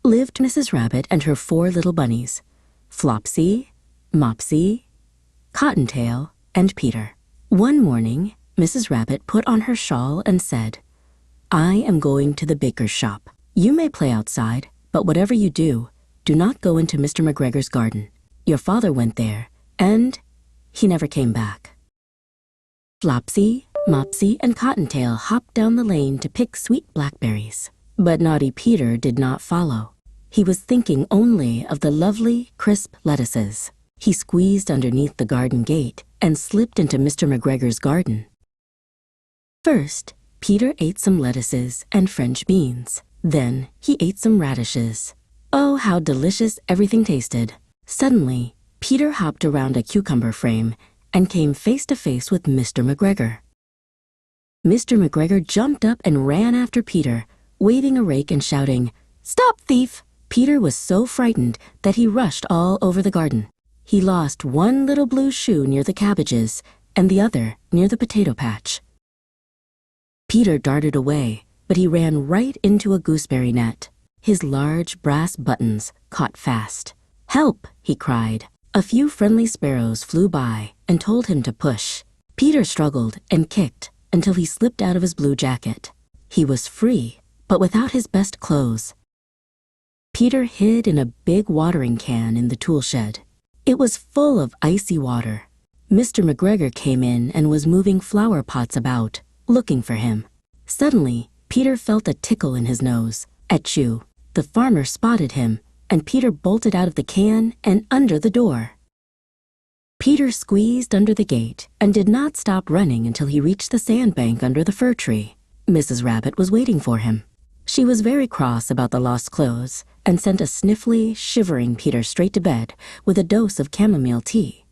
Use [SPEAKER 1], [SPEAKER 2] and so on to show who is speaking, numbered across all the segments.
[SPEAKER 1] lived Mrs. Rabbit and her 4 little bunnies, Flopsy, Mopsy, Cottontail, and Peter. One morning, Mrs. Rabbit put on her shawl and said, "I am going to the baker's shop. You may play outside, but whatever you do not go into Mr. McGregor's garden. Your father went there, and he never came back." Flopsy, Mopsy, and Cottontail hopped down the lane to pick sweet blackberries. But naughty Peter did not follow. He was thinking only of the lovely, crisp lettuces. He squeezed underneath the garden gate and slipped into Mr. McGregor's garden. First, Peter ate some lettuces and French beans. Then he ate some radishes. Oh, how delicious everything tasted. Suddenly, Peter hopped around a cucumber frame and came face to face with Mr. McGregor. Mr. McGregor jumped up and ran after Peter, waving a rake and shouting, "Stop, thief!" Peter was so frightened that he rushed all over the garden. He lost one little blue shoe near the cabbages and the other near the potato patch. Peter darted away, but he ran right into a gooseberry net. His large brass buttons caught fast. "Help!" he cried. A few friendly sparrows flew by and told him to push. Peter struggled and kicked until he slipped out of his blue jacket. He was free, but without his best clothes. Peter hid in a big watering can in the tool shed. It was full of icy water. Mr. McGregor came in and was moving flower pots about, looking for him. Suddenly, Peter felt a tickle in his nose. Achoo! The farmer spotted him, and Peter bolted out of the can and under the door. Peter squeezed under the gate and did not stop running until he reached the sandbank under the fir tree. Mrs. Rabbit was waiting for him. She was very cross about the lost clothes and sent a sniffly, shivering Peter straight to bed with a dose of chamomile tea.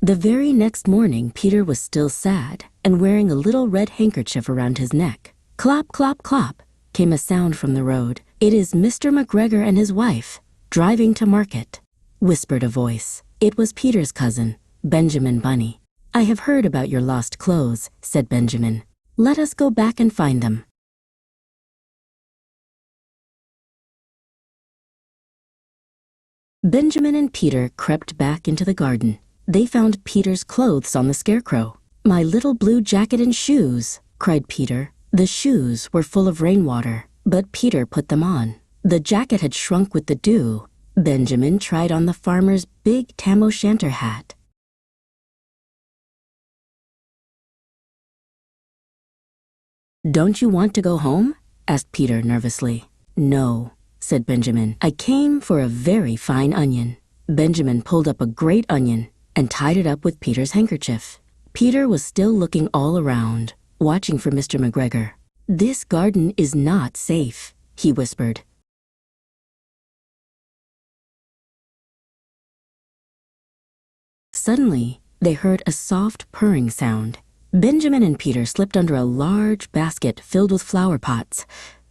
[SPEAKER 1] The very next morning, Peter was still sad and wearing a little red handkerchief around his neck. Clop, clop, clop, came a sound from the road. "It is Mr. McGregor and his wife, driving to market," whispered a voice. It was Peter's cousin, Benjamin Bunny. "I have heard about your lost clothes," said Benjamin. "Let us go back and find them." Benjamin and Peter crept back into the garden. They found Peter's clothes on the scarecrow. "My little blue jacket and shoes," cried Peter. The shoes were full of rainwater, but Peter put them on. The jacket had shrunk with the dew. Benjamin tried on the farmer's big tam-o'-shanter hat. "Don't you want to go home?" asked Peter nervously. "No," said Benjamin. "I came for a very fine onion." Benjamin pulled up a great onion and tied it up with Peter's handkerchief. Peter was still looking all around, watching for Mr. McGregor. "This garden is not safe," he whispered. Suddenly, they heard a soft purring sound. Benjamin and Peter slipped under a large basket filled with flower pots,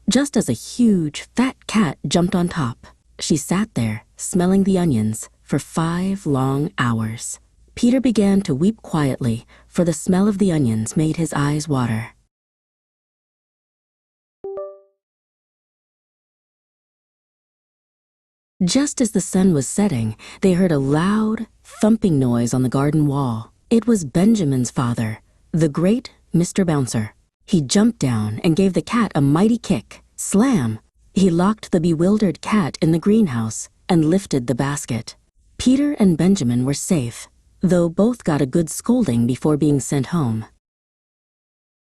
[SPEAKER 1] just as a huge, fat cat jumped on top. She sat there, smelling the onions, for 5 long hours. Peter began to weep quietly, for the smell of the onions made his eyes water. Just as the sun was setting, they heard a loud, thumping noise on the garden wall. It was Benjamin's father, the great Mr. Bouncer. He jumped down and gave the cat a mighty kick. Slam! He locked the bewildered cat in the greenhouse and lifted the basket. Peter and Benjamin were safe, though both got a good scolding before being sent home.